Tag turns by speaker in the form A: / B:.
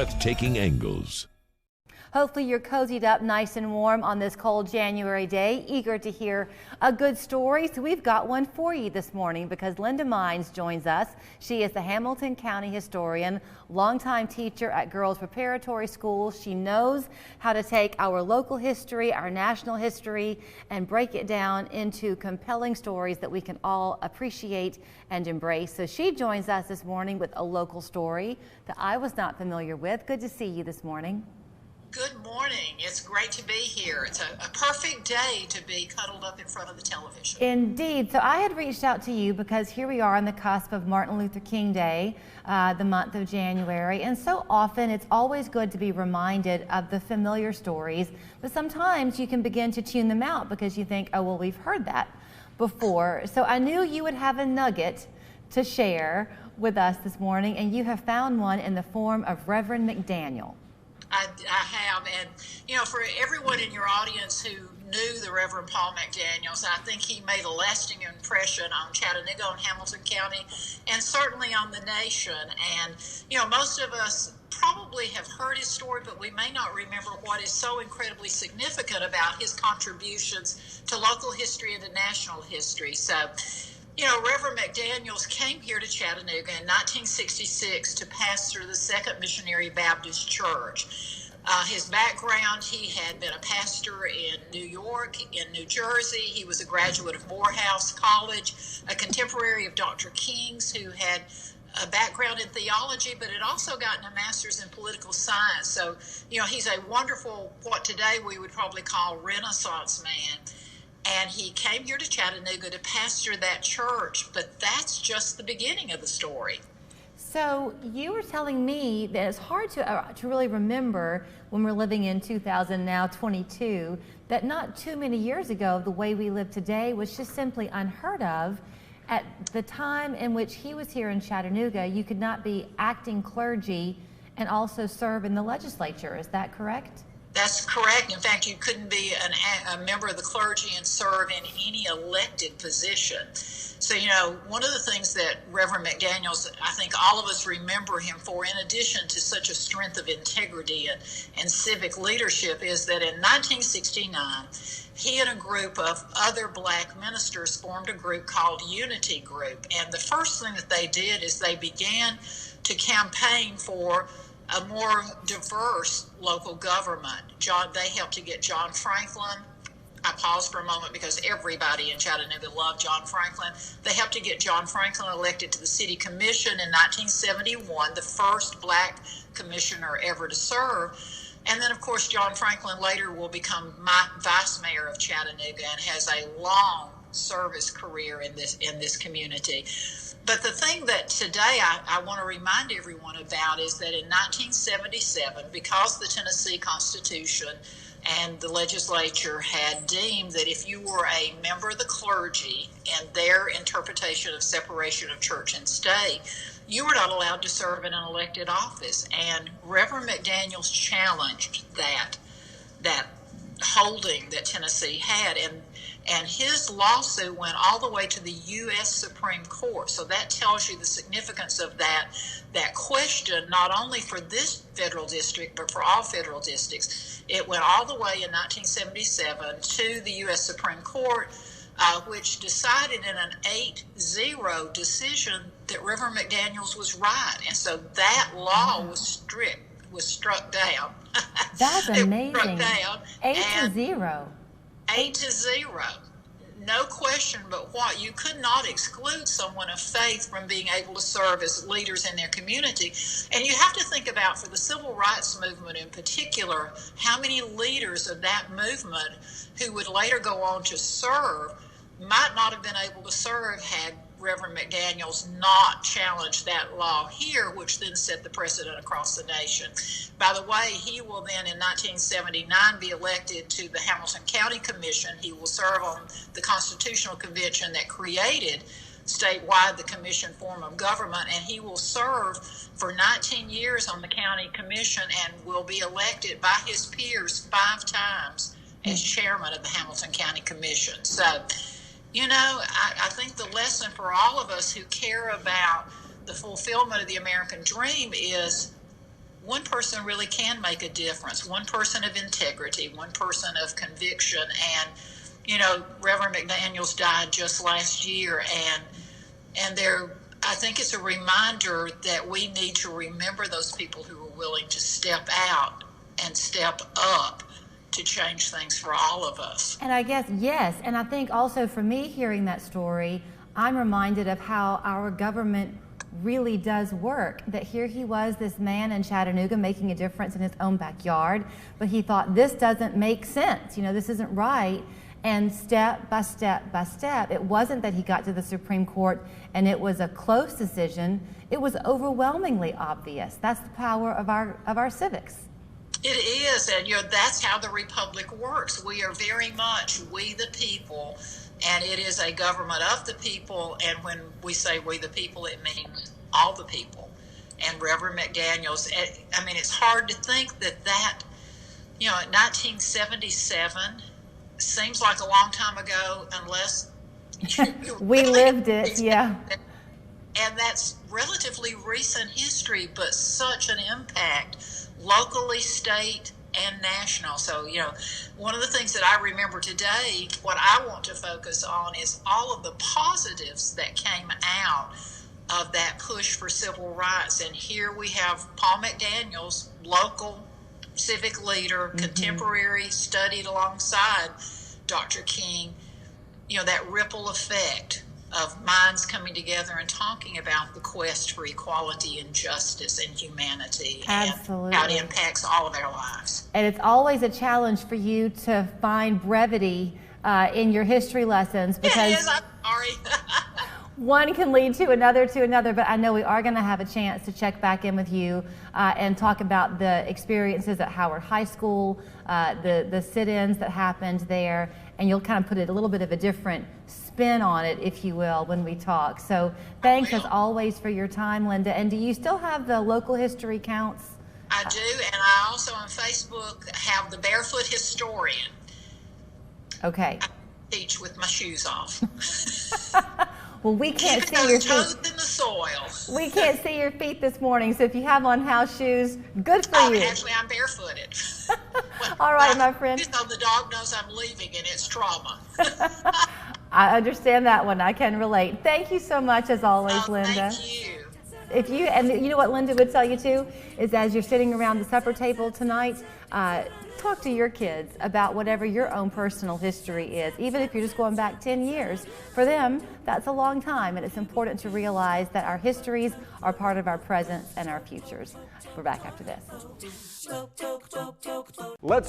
A: Breathtaking angles.
B: Hopefully you're cozied up nice and warm on this cold January day, eager to hear a good story. So we've got one for you this morning because Linda Mines joins us. She is the Hamilton County historian, longtime teacher at Girls Preparatory School. She knows how to take our local history, our national history, and break it down into compelling stories that we can all appreciate and embrace. So she joins us this morning with a local story that I was not familiar with. Good to see you this morning.
C: Good morning. It's great to be here. It's a perfect day to be cuddled up in front of the television.
B: Indeed. So I had reached out to you because here we are on the cusp of Martin Luther King Day, the month of January. And so often it's always good to be reminded of the familiar stories, but sometimes you can begin to tune them out because you think, oh, well, we've heard that before. So I knew you would have a nugget to share with us this morning, and you have found one in the form of Reverend McDaniel.
C: I have, and you know, for everyone in your audience who knew the Reverend Paul McDaniels, I think he made a lasting impression on Chattanooga and Hamilton County, and certainly on the nation. And you know, most of us probably have heard his story, but we may not remember what is so incredibly significant about his contributions to local history and to national history. So, you know, Reverend McDaniels came here to Chattanooga in 1966 to pastor the Second Missionary Baptist Church. His background, he had been a pastor in New York, in New Jersey. He was a graduate of Morehouse College, a contemporary of Dr. King's, who had a background in theology, but had also gotten a master's in political science. So, you know, he's a wonderful, what today we would probably call Renaissance man. And he came here to Chattanooga to pastor that church, but that's just the beginning of the story.
B: So you were telling me that it's hard to really remember when we're living in 2022, that not too many years ago, the way we live today was just simply unheard of. At the time in which he was here in Chattanooga, you could not be acting clergy and also serve in the legislature. Is that correct?
C: That's correct. In fact, you couldn't be a member of the clergy and serve in any elected position. So, you know, one of the things that Reverend McDaniels, I think all of us remember him for, in addition to such a strength of integrity and civic leadership, is that in 1969, he and a group of other black ministers formed a group called Unity Group. And the first thing that they did is they began to campaign for a more diverse local government. They helped to get John Franklin. I pause for a moment because everybody in Chattanooga loved John Franklin. They helped to get John Franklin elected to the city commission in 1971, the first black commissioner ever to serve. And then, of course, John Franklin later will become vice mayor of Chattanooga and has a long service career in this community. But the thing that today I want to remind everyone about is that in 1977, because the Tennessee Constitution and the legislature had deemed that if you were a member of the clergy and their interpretation of separation of church and state, you were not allowed to serve in an elected office. And Reverend McDaniels challenged that holding that Tennessee had, and his lawsuit went all the way to the U.S. Supreme Court. So that tells you the significance of that question, not only for this federal district, but for all federal districts. It went all the way in 1977 to the U.S. Supreme Court, which decided in an 8-0 decision that Reverend McDaniels was right. And so that law was struck down.
B: That's amazing.
C: Struck down.
B: 8-0.
C: 8-0. No question but what. You could not exclude someone of faith from being able to serve as leaders in their community. And you have to think about, for the civil rights movement in particular, how many leaders of that movement who would later go on to serve might not have been able to serve had Reverend McDaniels not challenged that law here, which then set the precedent across the nation. By the way, he will then in 1979 be elected to the Hamilton County Commission. He will serve on the Constitutional Convention that created statewide the commission form of government, and he will serve for 19 years on the county commission and will be elected by his peers 5 times as chairman of the Hamilton County Commission. So, you know, I think the lesson for all of us who care about the fulfillment of the American dream is one person really can make a difference. One person of integrity, one person of conviction. And, you know, Reverend McDaniels died just last year, and I think it's a reminder that we need to remember those people who are willing to step out and step up to change things for all of us.
B: And I guess, yes, and I think also for me hearing that story, I'm reminded of how our government really does work. That here he was, this man in Chattanooga making a difference in his own backyard, but he thought, this doesn't make sense, you know, this isn't right. And step by step by step, it wasn't that he got to the Supreme Court and it was a close decision, it was overwhelmingly obvious. That's the power of our civics.
C: It is, and you know, that's how the republic works. We are very much we the people, and it is a government of the people, and when we say we the people, it means all the people. And Reverend McDaniels, I mean, it's hard to think that, you know, in 1977, seems like a long time ago, unless
B: we lived it, yeah.
C: And that's relatively recent history, but such an impact locally, state, and national. So, you know, one of the things that I remember today, what I want to focus on is all of the positives that came out of that push for civil rights. And here we have Paul McDaniels, local civic leader, contemporary, studied alongside Dr. King, you know, that ripple effect of minds coming together and talking about the quest for equality and justice and humanity.
B: Absolutely.
C: And how it impacts all of our lives.
B: And it's always a challenge for you to find brevity in your history lessons, because
C: It is, I'm sorry.
B: one can lead to another, but I know we are going to have a chance to check back in with you and talk about the experiences at Howard High School, the sit-ins that happened there, and you'll kind of put a little bit of a different spin on it, if you will, when we talk. So thanks as always for your time, Linda. And do you still have the local history counts?
C: I do, and I also on Facebook have the Barefoot Historian.
B: Okay.
C: I teach with my shoes off.
B: Well, we can't
C: Keeping
B: see your
C: those toes
B: feet.
C: in the soil.
B: We can't see your feet this morning, so if you have on house shoes, good for you.
C: Actually, I'm barefooted.
B: All right, my friend.
C: You know, the dog knows I'm leaving, and it's trauma.
B: I understand that one. I can relate. Thank you so much, as always, Linda.
C: Thank you.
B: If you, and you know what Linda would tell you too, is as you're sitting around the supper table tonight, talk to your kids about whatever your own personal history is, even if you're just going back 10 years. For them, that's a long time, and it's important to realize that our histories are part of our present and our futures. We're back after this.
A: Let's